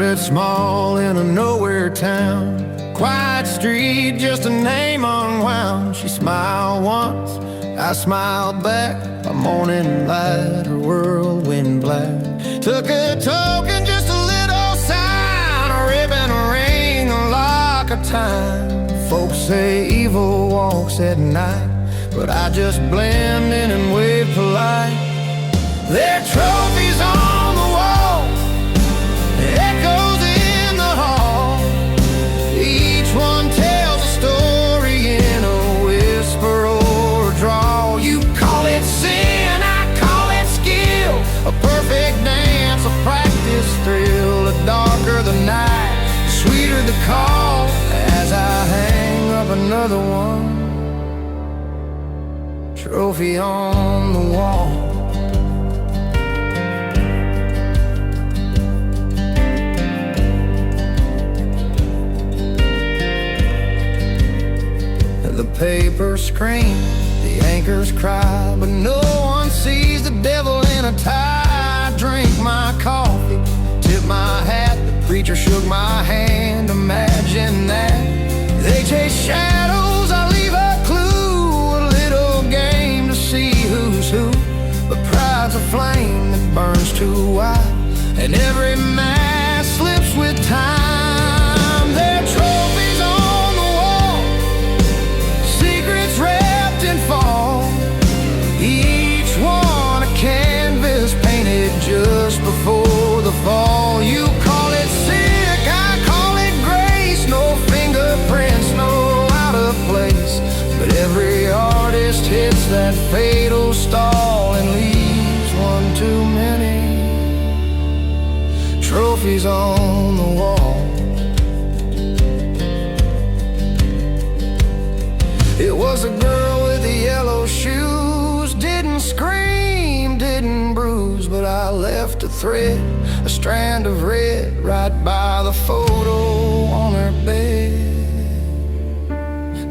Started small in a nowhere town, quiet street, just a name unwound. She smiled once, I smiled back. A morning light, her whirlwind black. Took a token, just a little sign, a ribbon, a ring, a lock of time. Folks say evil walks at night, but I just blend in and wave polite. There are trophies on the wall, echoes in the hall. Each one tells a story in a whisper or a drawl. You call it sin, I call it skill, a perfect dance, a practice thrill. The darker the night, the sweeter the call, as I hang up another one. Trophy on the wall. The papers scream, the anchors cry, but no one sees the devil in a tie. I drink my coffee, tip my hat, the preacher shook my hand. Imagine that. They chase shadows, I leave a clue, a little game to see who's who. But pride's a flame that burns too wide, and every mask slips with time. There are trophies on the wall, secrets wrapped in fall. Each one a canvas painted just before the fall. You call it sick, I call it grace. No fingerprints, no out of place, but every artist hits that fatal stall and leaves one too many. Trophies on the wall. It was a girl with the yellow shoes, didn't scream, didn't bruise, but I left a thread, a strand of red, right by the photo on her bed.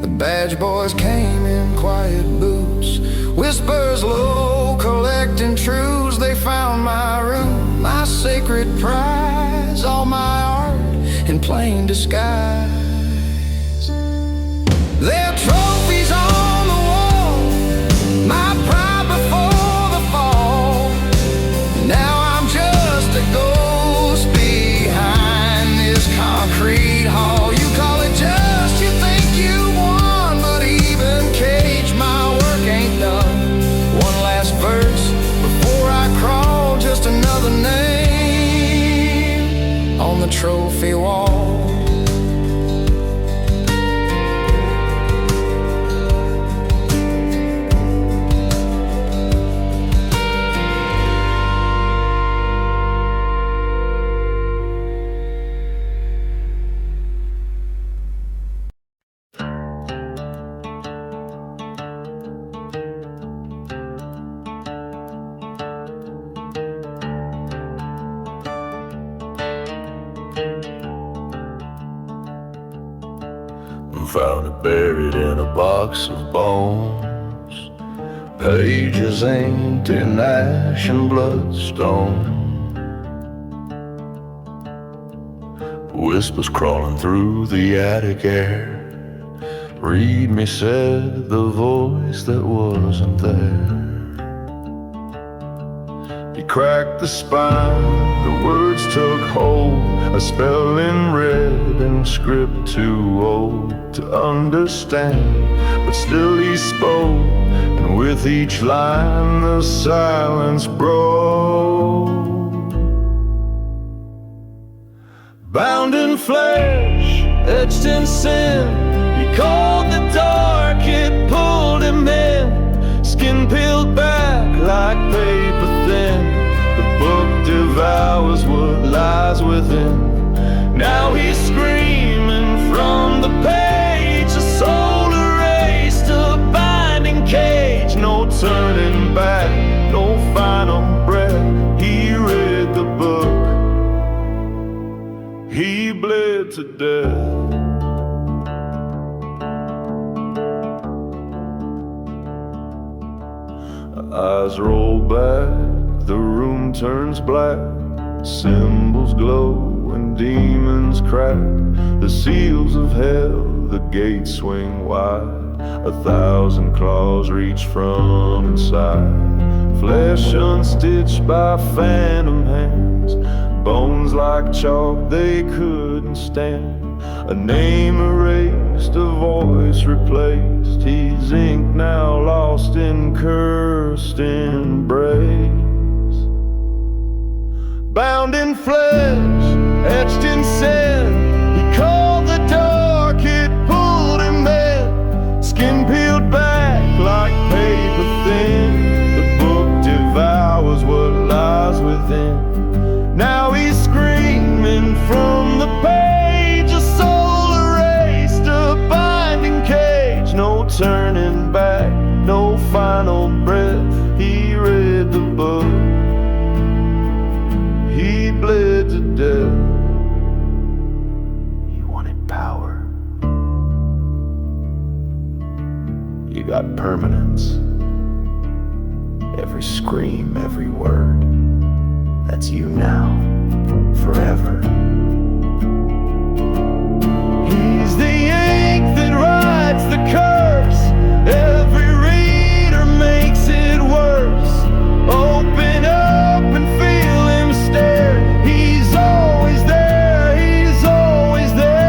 The badge boys came in quiet boots, whispers low, collecting truths. They found my room, my sacred prize, all my art in plain disguise. There are trophies on the wall, my pride before the fall. Now I'm just a ghost behind this concrete hall. You call it just, you think you won, but even cage my work ain't done. One last verse before I crawl, just another name on the trophy wall. Found it buried in a box of bones, pages inked in ash and bloodstone, whispers crawling through the attic air. Read me, said the voice that wasn't there. He cracked the spine, the words took hold, a spell in red and script too old to understand, but still he spoke, and with each line the silence broke. Bound in flesh, etched in sin, he called the dark, it pulled him in. Skin peeled back like paper thin, the book devours what lies within. Now he's screaming from the page, a soul erased, a binding cage. No turning back, no final breath. He read the book, he bled to death. Eyes roll back, the room turns black, symbols glow and demons crack, the seals of hell, the gates swing wide. 1,000 claws reach from inside, flesh unstitched by phantom hands, bones like chalk they couldn't stand. A name erased, a voice replaced, he's ink now lost in cursed embrace. Bound in flesh, etched in sin, he called the dark, it pulled him in. Skin peeled back like paper thin, the book devours what lies within. Now he's screaming from the page, a soul erased, a binding cage. No turning back, no final breath, he read the book, he bled to death. He wanted power. You got permanence. Every scream, every word, that's you now, forever. He's the ink that writes the curse, every reader makes it worse. Open up and feel him stare, he's always there, he's always there.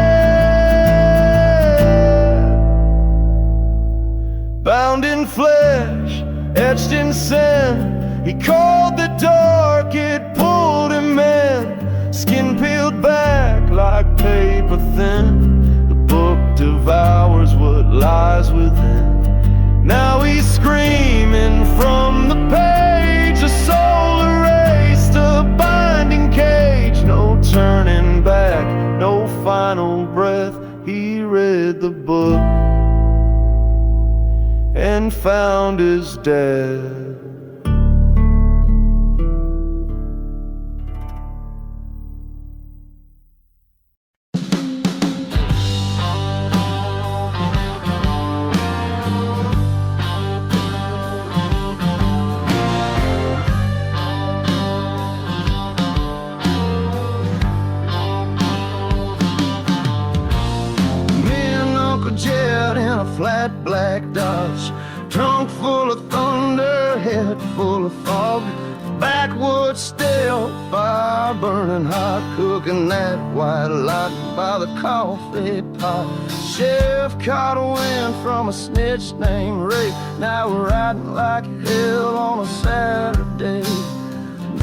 Bound in flesh, etched in sin, he called the dark, it pulled him in. Skin peeled back like paper thin, the book devours what lies within. Now he's screaming from the page, a soul erased, a binding cage. No turning back, no final breath, he read the book and found his death. Flat black Dodge, trunk full of thunder, head full of fog, backwoods stale, fire burning hot, cooking that white light by the coffee pot. Chef caught a wind from a snitch named Ray, now we're riding like hell on a Saturday.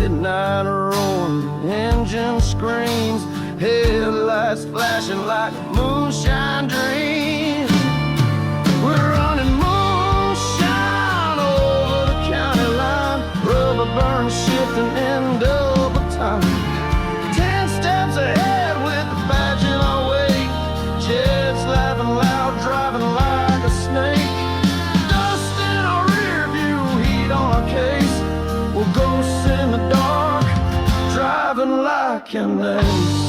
Midnight roaring, engine screams, headlights flashing like moonshine dreams. We're running moonshine over the county line, rubber burn shifting in double time. 10 steps ahead with the badge in our wake, jets laughing loud, driving like a snake. Dust in our rear view, heat on our case, we're ghosts in the dark, driving like an ace.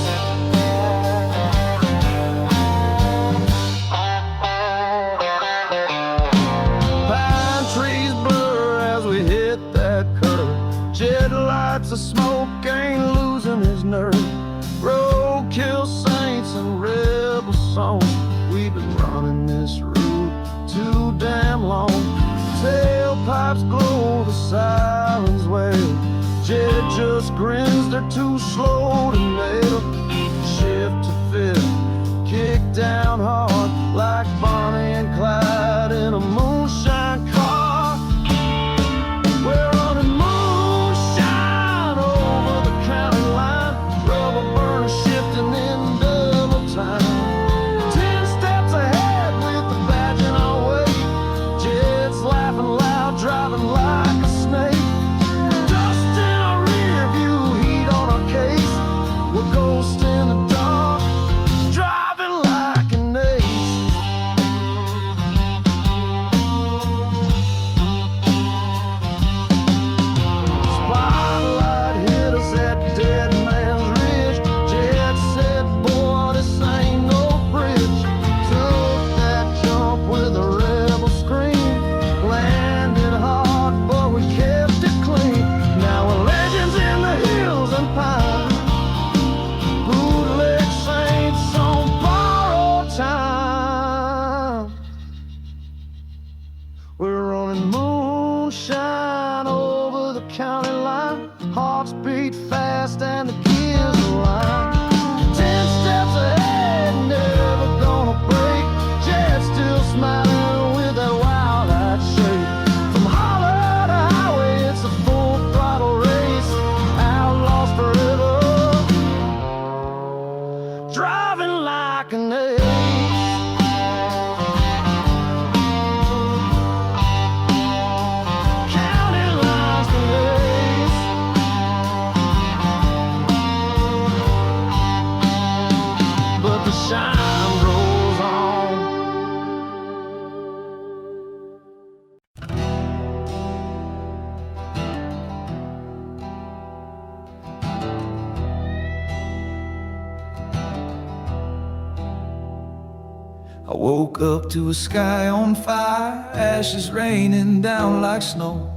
The smoke ain't losing his nerve. Roadkill saints and rebel songs. We've been running this route too damn long. Tailpipes glow, the sirens wail. Jet just grins, they're too slow to nail. Shift to fifth, kick down hard like Bonnie and Clyde in a moonshine car. We're running moonshine over the county line, rubber burner shifting in double time. 10 steps ahead with the badge in our way, jets laughing loud, driving like a snake. Dust in our rear view, heat on our case, we're ghosts driving like an ace. Counting lines to lace. But the shine rolls on. I woke up to a sky on fire, ashes raining down like snow.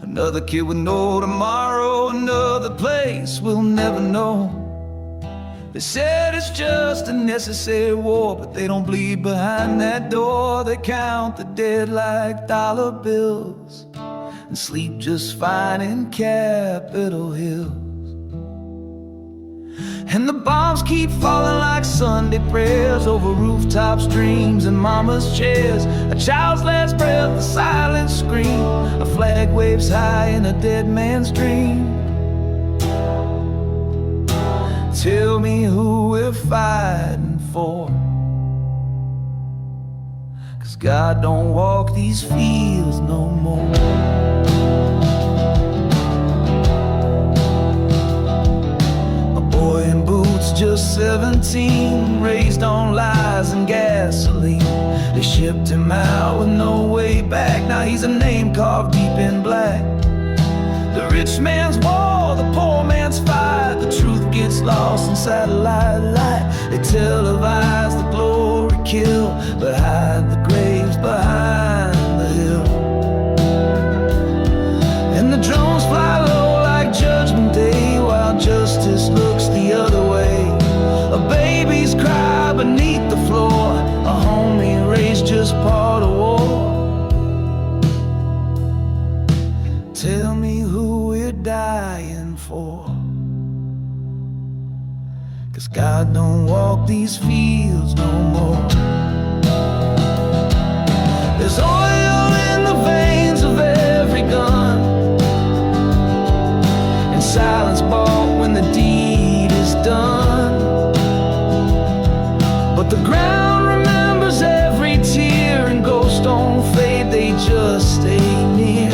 Another kid with no tomorrow, another place we'll never know. They said it's just a necessary war, but they don't bleed behind that door. They count the dead like dollar bills and sleep just fine in Capitol Hill. And the bombs keep falling like Sunday prayers over rooftops, dreams, and mama's chairs. A child's last breath, a silent scream, a flag waves high in a dead man's dream. Tell me who we're fighting for, 'cause God don't walk these fields no more. Just 17, raised on lies and gasoline. They shipped him out with no way back. Now he's a name carved deep in black. The rich man's war, the poor man's fight. The truth gets lost in satellite light. They televise the glory kill, but hide the graves behind the hill. And the drones fly low like Judgment Day, while justice looks the other way. A baby's cry beneath the floor, a homie raised just part of war. Tell me who we're dying for, 'cause God don't walk these fields no more. There's oil in the veins of every gun, and silence bought when the deed is done. But the ground remembers every tear, and ghosts don't fade, they just stay near.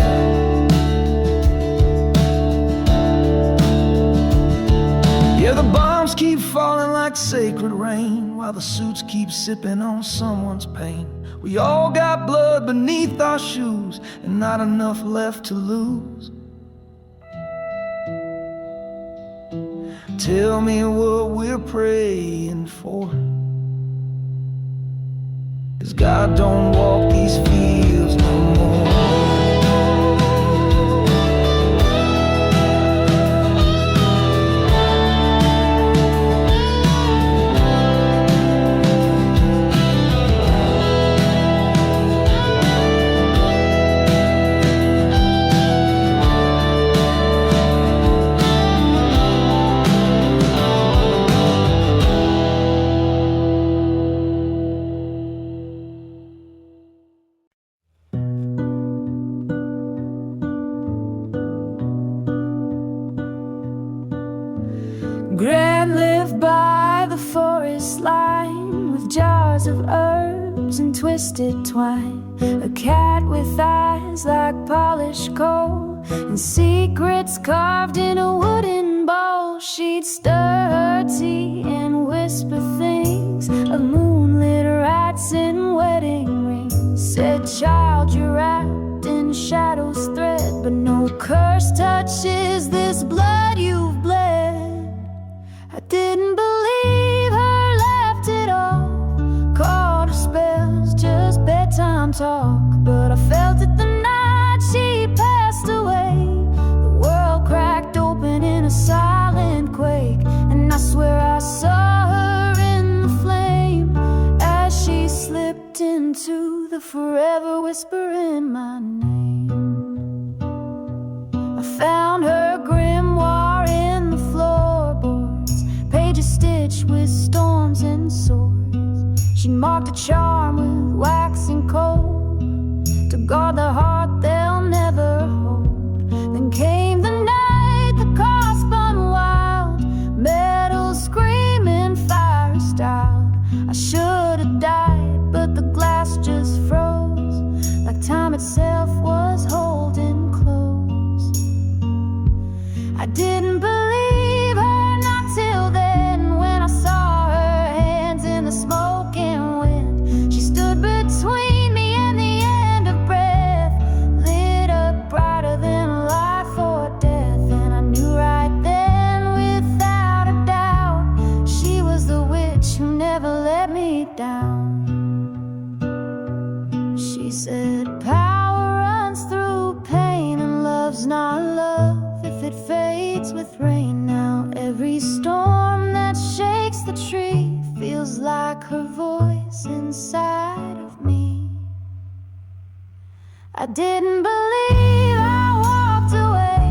Yeah, the bombs keep falling like sacred rain, while the suits keep sipping on someone's pain. We all got blood beneath our shoes, and not enough left to lose. Tell me what we're praying for, 'cause God don't walk these fields no more. Grand lived by the forest line, with jars of herbs and twisted twine. A cat with eyes like polished coal, and secrets carved in a wooden bowl. She'd stir her tea and whisper things of moonlit rites and wedding rings. Said, child, you're wrapped in shadow's thread, but no curse touches this blood you've bled. I didn't believe her, left it all, called her spells just bedtime talk. But I felt it the night she passed away. The world cracked open in a silent quake, and I swear I saw her in the flame as she slipped into the forever whispering my name. I found her grimoire in the floorboards, pages stitched with storms and swords. She marked a charm with wax and coal to guard the heart they'll never hold. Then came the night the car spun wild, metal screaming fire. me down. She said, power runs through pain, and love's not love if it fades with rain. Now every storm that shakes the tree feels like her voice inside of me. I didn't believe I walked away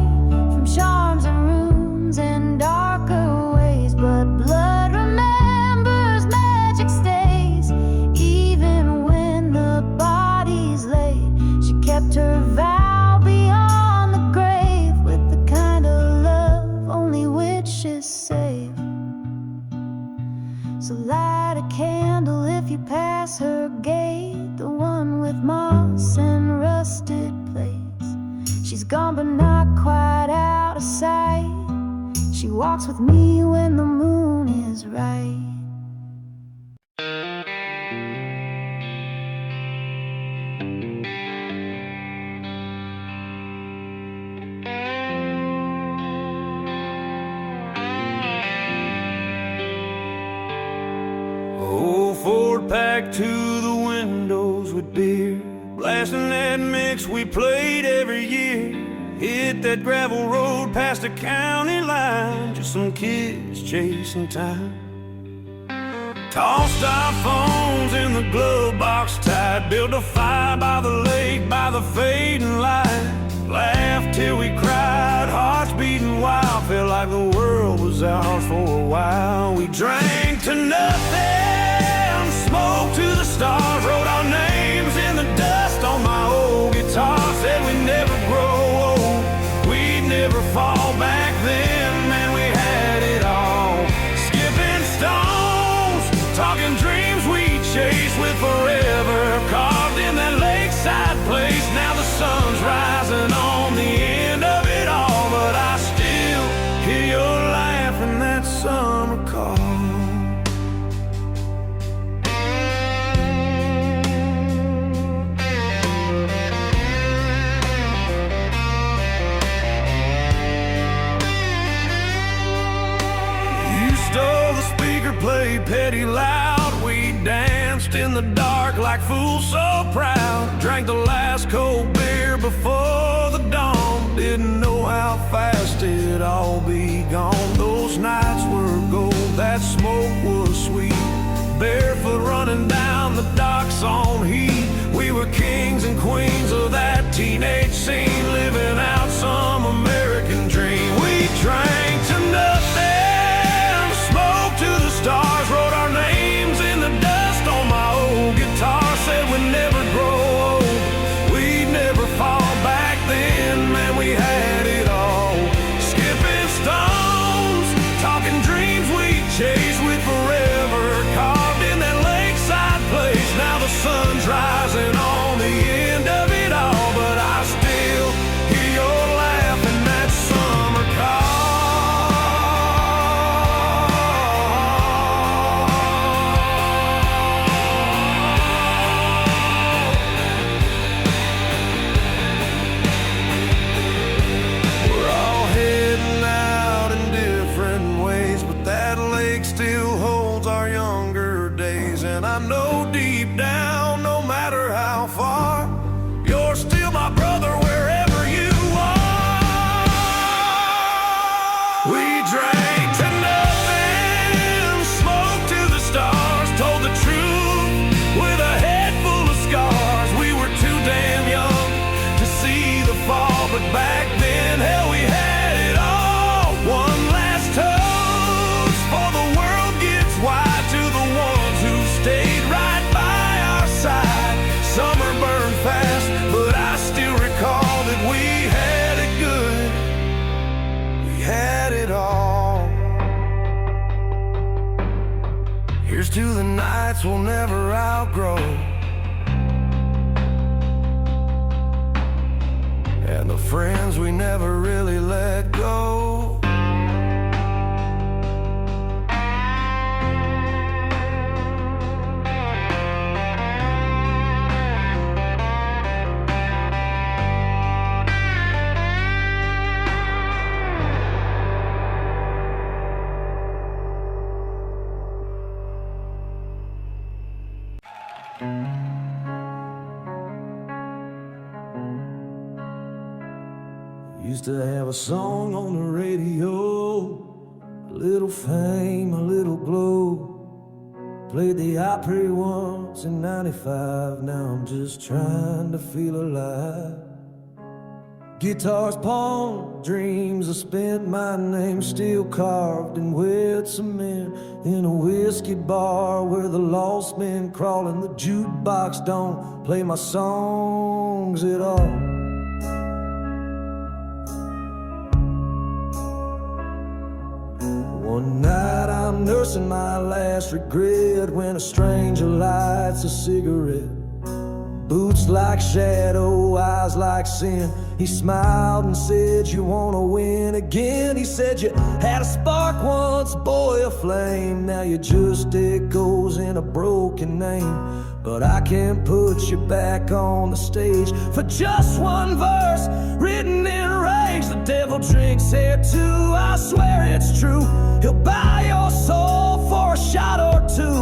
from charms and runes and darker ways, but blood remembers, magic stays. Even when the body's laid, she kept her vow beyond the grave, with the kind of love only witches save. So light a candle if you pass her gate, the one with moss and rusted plates. She's gone but not quite out of sight. She walks with me when the moon is right. Old Ford packed to the windows with beer, blasting that mix we played every year. Hit that gravel road past the county line, just some kids chasing time. Tossed our phones in the glove box tied, built a fire by the lake by the fading light. Laughed till we cried, hearts beating wild, felt like the world was ours for a while. We drank to nothing, smoked to the stars, wrote our names in the dust on my old guitar. Said we'd never grow old, we'd never fall. Back then, man, we had it all. Skipping stones, talking dreams we chased with forever carved in that lakeside place. Now the sun's rising on the end of it all, but I still hear your laugh in that summer call. Played petty loud, we danced in the dark like fools so proud. Drank the last cold beer before the dawn, didn't know how fast it'd all be gone. Those nights were gold, that smoke was sweet, barefoot running down the docks on heat. We were kings and queens of that teenage scene, living out some American dream. We drank to nothing, smoked to the stars, wrote our names in the dust on my old guitar. Said we'd never grow old, we'd never fall. Back then, man, we had it all. Skipping stones, talking dreams we chased with forever carved in that lakeside place. Now the sun's rising on the end of it all, but I still hear your laugh in that summer call. Still holds our younger days, and I know deep down, no matter how far, you're still my brother wherever you are. We drank to nothing, smoked to the stars, told the truth with a head full of scars. We were too damn young to see the fall, but back then, hell, we had it all. One last toast for the world gets wide, to the ones who stayed right by our side. Summer burned fast, but I still recall that we had it good, we had it all. Here's to the nights we'll never outgrow, and the friends we never really let go. Used to have a song on the radio, a little fame, a little glow. Played the Opry once in '95, now I'm just trying to feel alive. Guitars pawned, dreams are spent, my name still carved in wet cement. In a whiskey bar where the lost men crawling, the jukebox don't play my songs at all. One night I'm nursing my last regret when a stranger lights a cigarette. Boots like shadow, eyes like sin. He smiled and said, "You wanna win again?" He said, "You had a spark once, boy, a flame. Now you're just echoes in a broken name. But I can't put you back on the stage for just one verse written in rage. The devil drinks here too, I swear it's true. He'll buy your soul for a shot or two.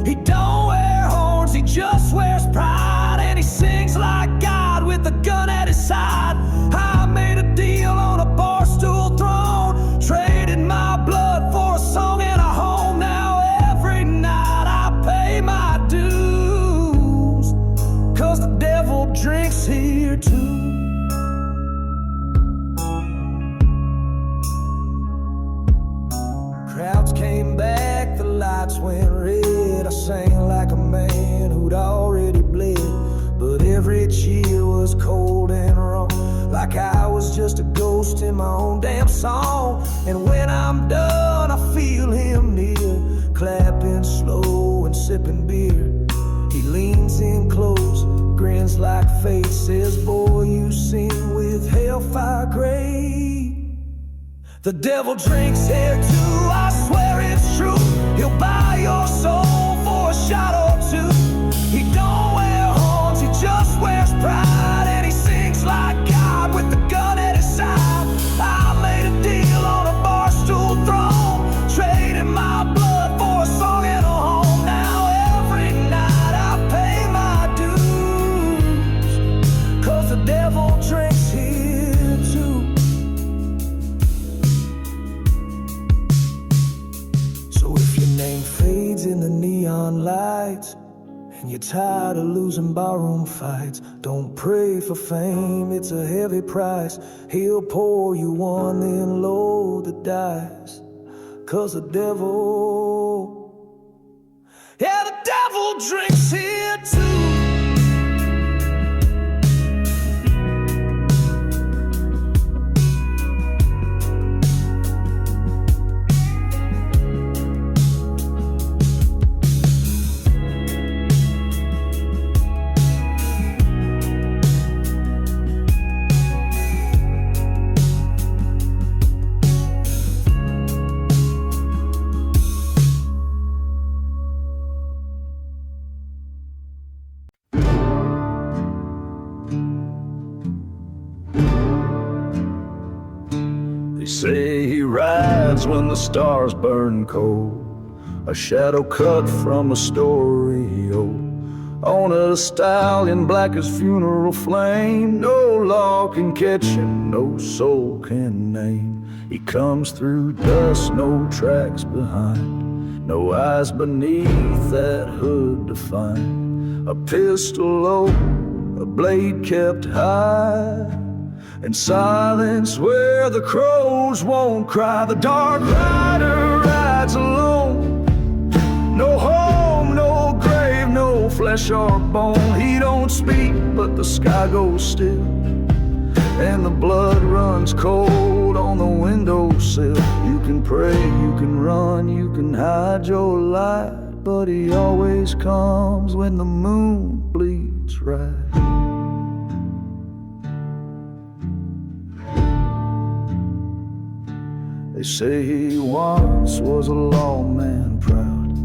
He don't wear horns, he just wears pride. And he sings like God with a gun at his side. I made a deal on a bar stool throne, traded my blood for a song and a home. Now every night I pay my dues, 'cause the devil drinks here too. Crowds came back, the lights went red. I sang like a man who'd already bled, but every cheer was cold and wrong, like I was just a ghost in my own damn song. And when I'm done, I feel him near, clapping slow and sipping beer. He leans in close, grins like fate, says, "Boy, you sing with hellfire great." The devil drinks here too, I swear it's true. He'll buy your soul for a shot or two. He don't wear horns, he just wears pride. And he sings like God with the gun at his side. I made a deal on a bar stool throne, trading my blood for a song and a home. Now every night I pay my dues, 'cause the devil drinks here too. So if your name fades in the neon lights and you're tired of losing barroom fights, don't pray for fame, it's a heavy price. He'll pour you one then load the dice, 'cause the devil, yeah, the devil drinks here too. They say he rides when the stars burn cold, a shadow cut from a story old. On a stallion black as funeral flame, no law can catch him, no soul can name. He comes through dust, no tracks behind, no eyes beneath that hood to find. A pistol low, a blade kept high, and silence where the crows won't cry. The dark rider rides alone, no home, no grave, no flesh or bone. He don't speak, but the sky goes still, and the blood runs cold on the windowsill. You can pray, you can run, you can hide your light, but he always comes when the moon bleeds right. They say he once was a lawman proud,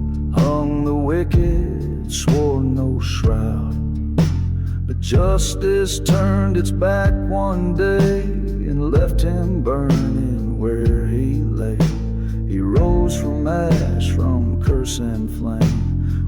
hung the wicked, swore no shroud. But justice turned its back one day and left him burning where he lay. He rose from ash, from curse and flame,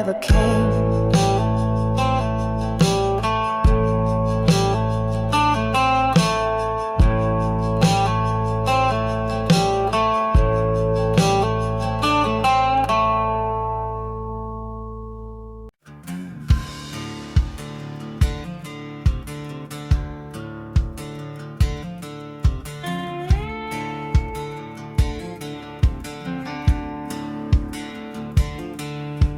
never came.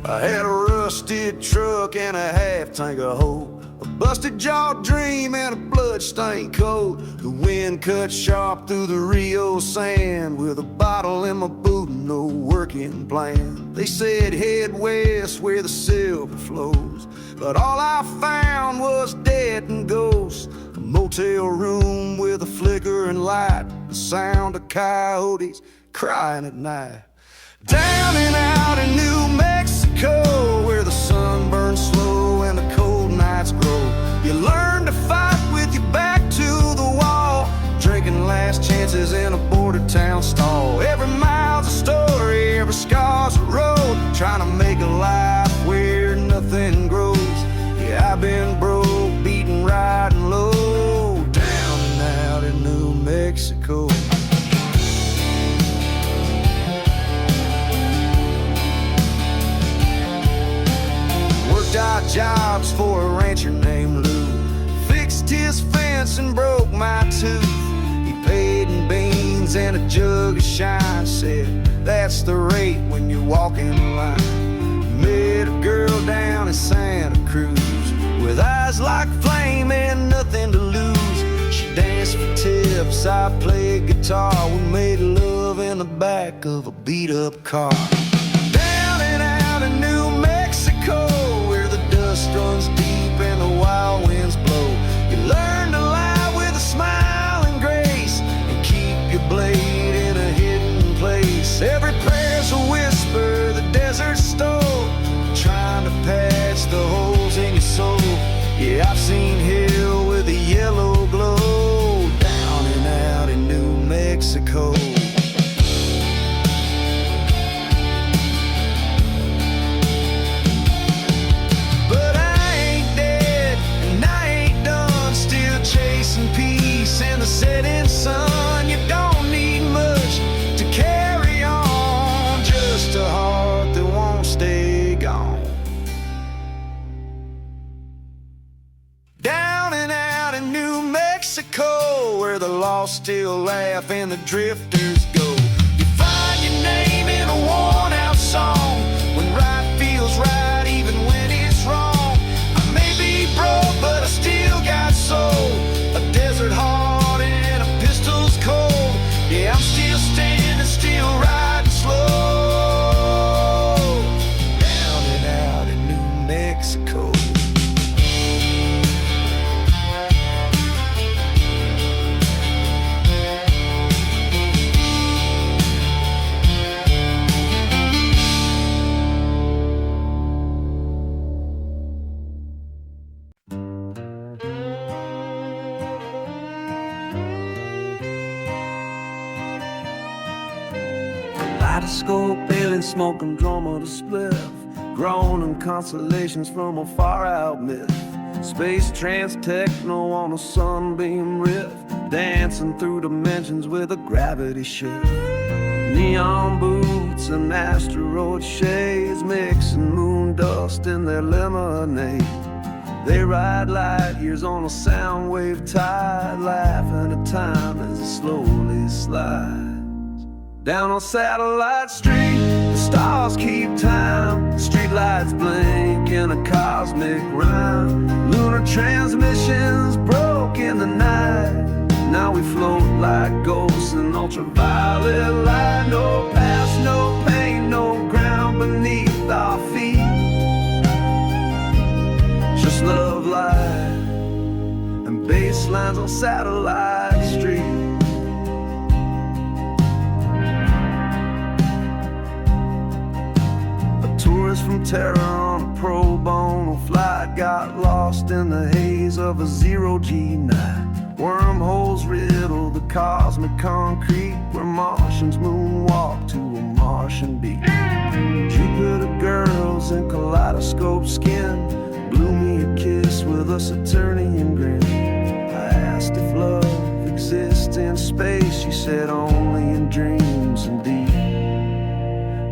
I had a rusted truck and a half tank of hope, a busted jaw dream and a blood-stained coat. The wind cut sharp through the Rio sand, with a bottle in my boot and no working plan. They said head west where the silver flows, but all I found was dead and ghosts. A motel room with a flickering light, the sound of coyotes crying at night. Down and out in New Mexico, where the sun burns slow and the cold nights grow, you learn to fight with your back to the wall, drinking last chances in a border town stall. Every mile's a story, every scar's a road, trying to make a life where nothing grows. Yeah, I've been broke, beaten, riding low, down and out in New Mexico. Odd jobs for a rancher named Lou, fixed his fence and broke my tooth. He paid in beans and a jug of shine, said that's the rate when you walk in line. Met a girl down in Santa Cruz with eyes like flame and nothing to lose. She danced for tips, I played guitar, we made love in the back of a beat-up car. Down and out in New Mexico, dust runs deep and the wild winds blow. You learn to lie with a smile and grace, and keep your blade in a hidden place. Every prayer's a whisper the desert stole, trying to patch the holes in your soul. Yeah, I've seen hell with a yellow glow, down and out in New Mexico. In the setting sun, you don't need much to carry on, just a heart that won't stay gone. Down and out in New Mexico, where the lost still laugh and the drifters go. You find your name in a worn out song, when right feels right even when it's wrong. I may be broke but I still got soul, a desert heart and a pistol's cold. Yeah, I'm still standing, still riding slow, down and out in New Mexico. Kaleidoscope, alien smoke and drum of the spliff, groaning constellations from a far-out myth. Space trance techno on a sunbeam riff, dancing through dimensions with a gravity shift. Neon boots and asteroid shades, mixing moon dust in their lemonade. They ride light years on a sound wave tide, laughing at time as it slowly slides. Down on Satellite Street, the stars keep time, streetlights blink in a cosmic rhyme. Lunar transmissions broke in the night, now we float like ghosts in ultraviolet light. No past, no pain, no ground beneath our feet, just love, light, and bass lines on Satellite Street. Tourists from terror on a pro bono flight got lost in the haze of a zero-G night. Wormholes riddle the cosmic concrete, where Martians moonwalk to a Martian beat. Jupiter pretty girls in kaleidoscope skin, blew me a kiss with a Saturnian grin. I asked if love exists in space, she said only in dreams and deep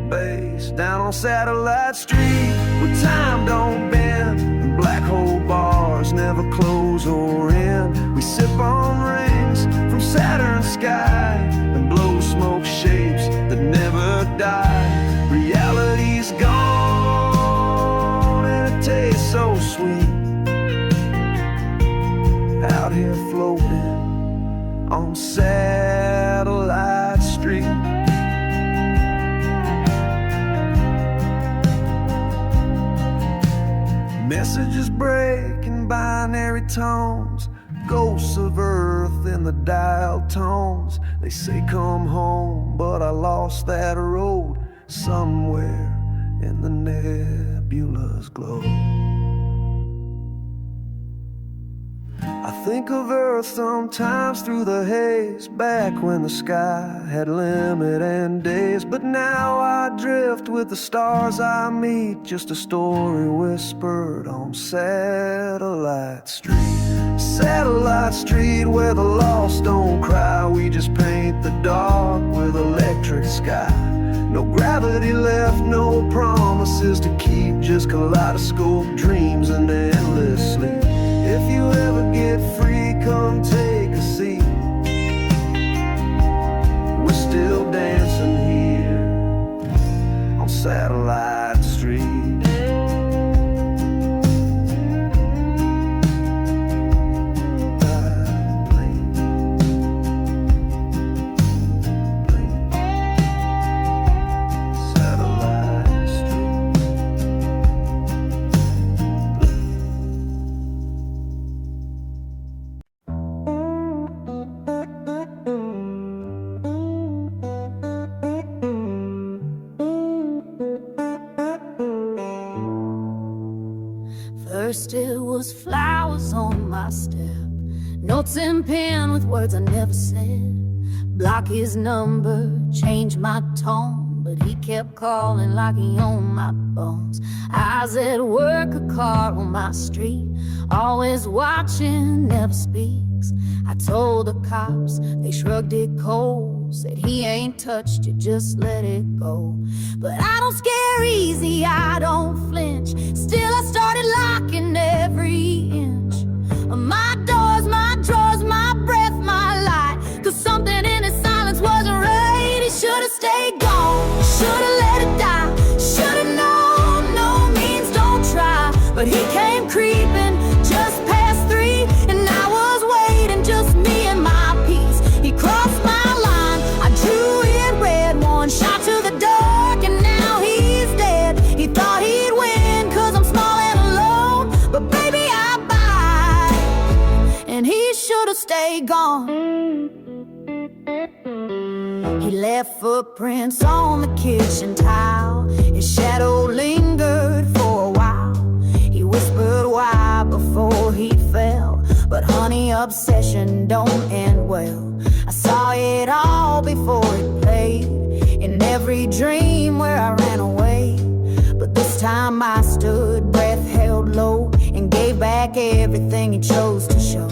bass. Down on Satellite Street where time don't bend and black hole bars never close or end, we sip on rings from Saturn's sky and blow smoke shapes that never die. Reality's gone and it tastes so sweet, out here floating on Satellite Street. Messages break in binary tones, ghosts of Earth in the dial tones. They say come home, but I lost that road somewhere in the nebula's glow. I think of Earth sometimes through the haze, back when the sky had limit and days. But now I drift with the stars I meet, just a story whispered on Satellite Street. Satellite Street where the lost don't cry, we just paint the dark with electric sky. No gravity left, no promises to keep, just kaleidoscope dreams and endless sleep. If you ever get free, come take a seat. We're still dancing here on Satellite Street. First it was flowers on my step, notes and pen with words I never said. Block his number, change my tone, but he kept calling like he owned my bones. Eyes at work, a car on my street, always watching, never speaks. I told the cops, they shrugged it cold, said he ain't touched you, just let it go. But I don't scare easy, I don't flinch, still I started locking every inch of my doors, my drawers, my breath, my light. Cause something in his silence wasn't right. He should've stayed gone, should've let it die, should've known no means don't try. But he came creeping just past 3, and I was waiting, just me and my peace. He crossed my line, I drew it red, one shot to the dark, and now he's dead. He thought he'd win, cause I'm small and alone, but baby I bite, and he should've stayed gone. He left footprints on the kitchen tile, his shadow lingered for a while. He whispered why before he fell, but honey, obsession don't end well. I saw it all before it played, in every dream where I ran away. But this time I stood, breath held low, and gave back everything he chose to show.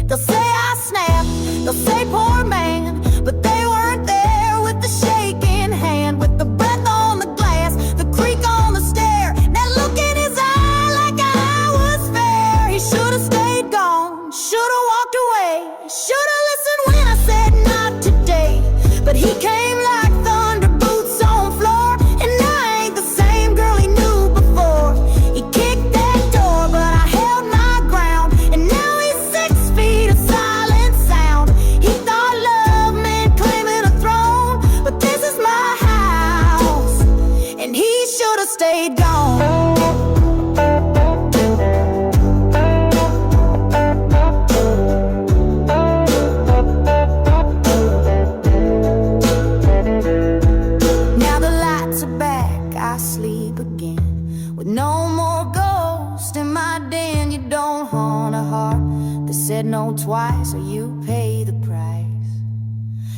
They'll say I snapped, they'll say poor man, but they weren't there with the shaking hand, with the breath on the glass, the creak on the stair, that look in his eye like I was fair. He should've stayed gone, should've walked away, should've listened when I said not today. But he came like thunder, boots on floor, and I ain't the same girl he knew before. He kicked that door, but I held my ground, and now he's 6 feet of silent sound. He thought love meant claiming a throne, but this is my house, and he should've stayed gone. Now the lights are back, I sleep again, with no more ghosts in my den. You don't haunt a heart that said no twice, or you pay the price.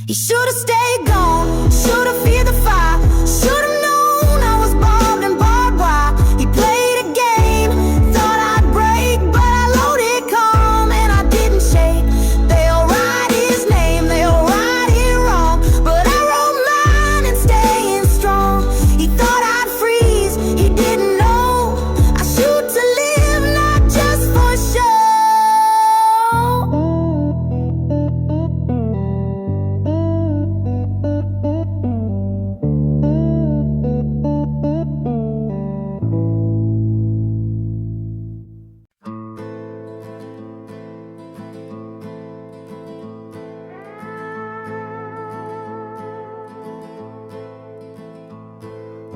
He should've stayed gone, should've feared the fire, should've known I was barbed and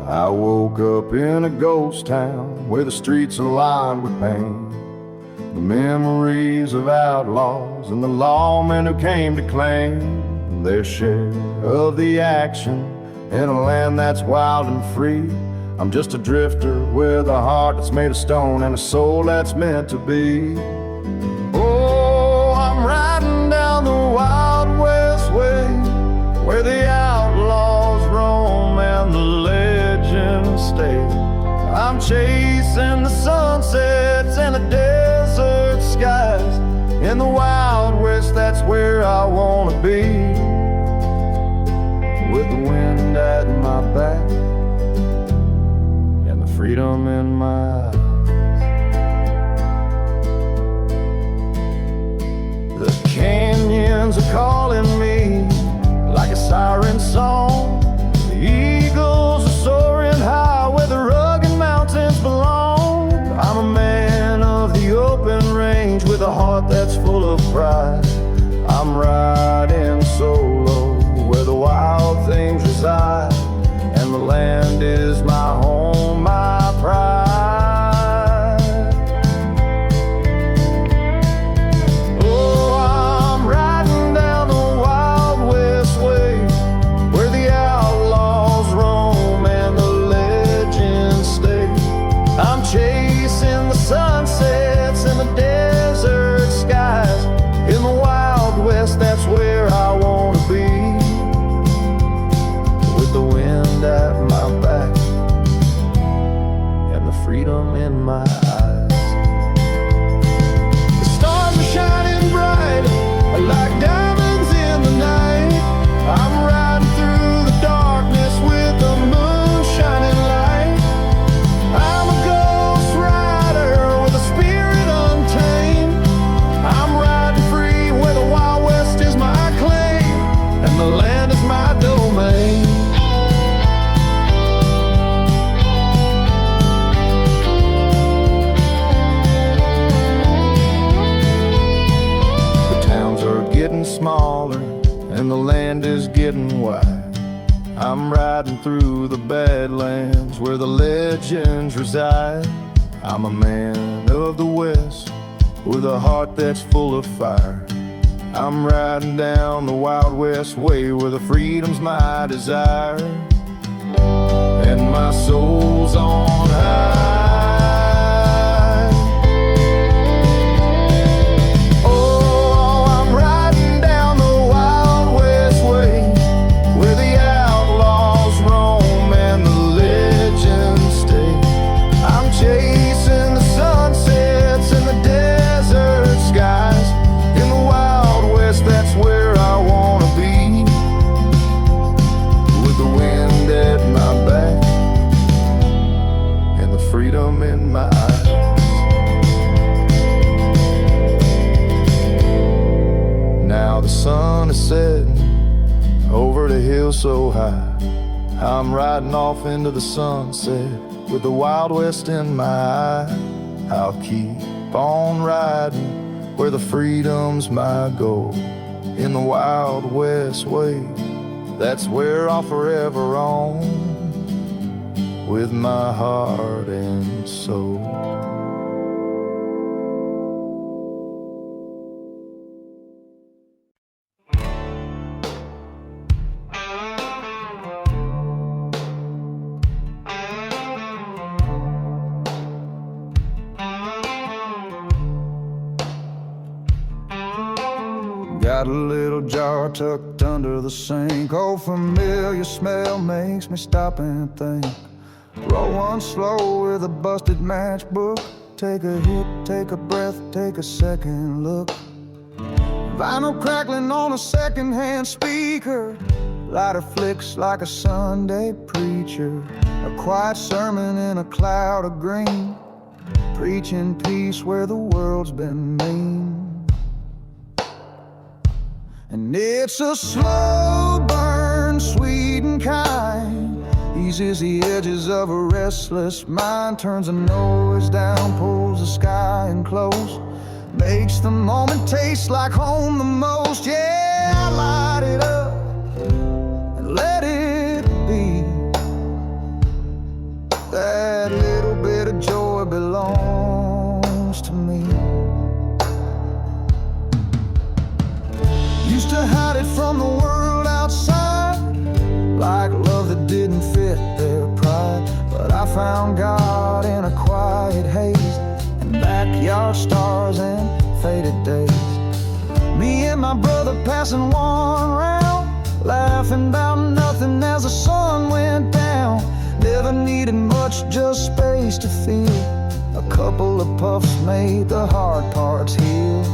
I woke up in a ghost town where the streets are lined with pain. The memories of outlaws and the lawmen who came to claim their share of the action in a land that's wild and free. I'm just a drifter with a heart that's made of stone and a soul that's meant to be. Oh, I'm riding down the Wild West Way, where the outlaws roam and the legends stay. I'm chasing the sunsets and the desert skies. In the Wild West, that's where I wanna be, with the wind at my back and the freedom in my eyes. The canyons are calling me like a siren song. The eagles are soaring high where the rugged mountains belong. I'm a man of the open range with a heart that's full of pride. I'm riding solo where the wild things reside, and the land is my home, my pride. Oh, I'm riding down the Wild West Way, where the outlaws roam and the legends stay. I'm chasing the sunsets and the desert skies. In the Wild West, that's where I wanna be, with the wind at my back and the freedom in my eyes. The stars are shining bright like diamonds in the night. I'm riding through the darkness with the moon shining light. I'm a ghost rider with a spirit untamed. I'm riding free where the Wild West is my claim and the land is my domain. The towns are getting smaller and the land is getting wide. I'm riding through the Badlands where the legends reside. I'm a man of the West with a heart that's full of fire. I'm riding down the Wild West Way where the freedom's my desire, and my soul's on high. Oh, I'm riding down the Wild West Way, where the outlaws roam and the legends stay. I'm chasing the sunsets and the desert skies. In the Wild West, that's where I wanna be, with the wind at my back and the freedom in my eyes. Now the sun is setting over the hill so high. I'm riding off into the sunset with the Wild West in my eye. I'll keep on riding where the freedom's my goal. In the Wild West Way, that's where I'll forever roam, with my heart and soul. Got a little jar tucked under the sink. Oh, familiar smell makes me stop and think. Roll one slow with a busted matchbook. Take a hit, take a breath, take a second look. Vinyl crackling on a secondhand speaker. Lighter flicks like a Sunday preacher. A quiet sermon in a cloud of green, preaching peace where the world's been mean. And it's a slow burn, sweet and kind, eases the edges of a restless mind. Turns the noise down, pulls the sky in close, makes the moment taste like home the most. Yeah, light it up and let it be. from the world outside, like love that didn't fit their pride. But I found God in a quiet haze, and backyard stars and faded days. Me and my brother passing one round, laughing about nothing as the sun went down. Never needed much, just space to feel. A couple of puffs made the hard parts heal.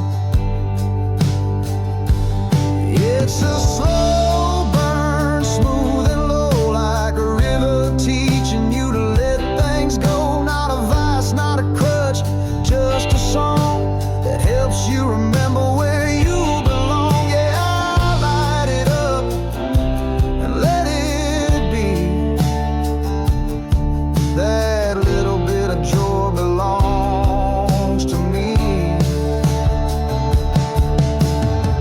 It's a slow burn, smooth and low, like a river teaching you to let things go. Not a vice, not a crutch, just a song that helps you remember where you belong. Yeah, I light it up and let it be. That little bit of joy belongs to me.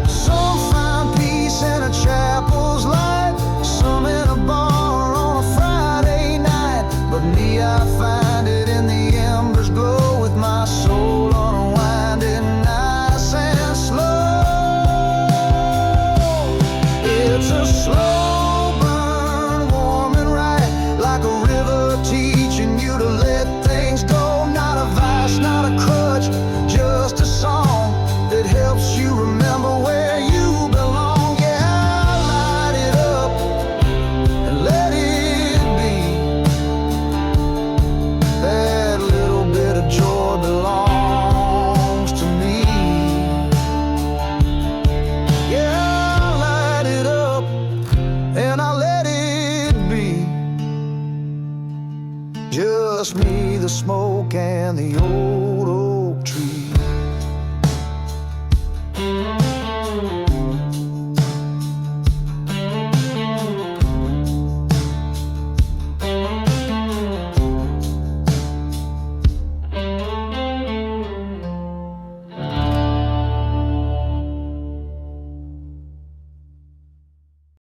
Some find peace in a chapel's light, some in a bar on a Friday night. But me, I find it in the embers glow, with my soul unwinding nice and slow. It's a slow burn, warm and right, like a river teaching you to let things go. Not a vice, not a crutch, just a song that helps you remember where you belong. Yeah, I light it up and let it be. That little bit of joy belongs to me. Yeah, I light it up and I let it be. Just me, the smoke, and the old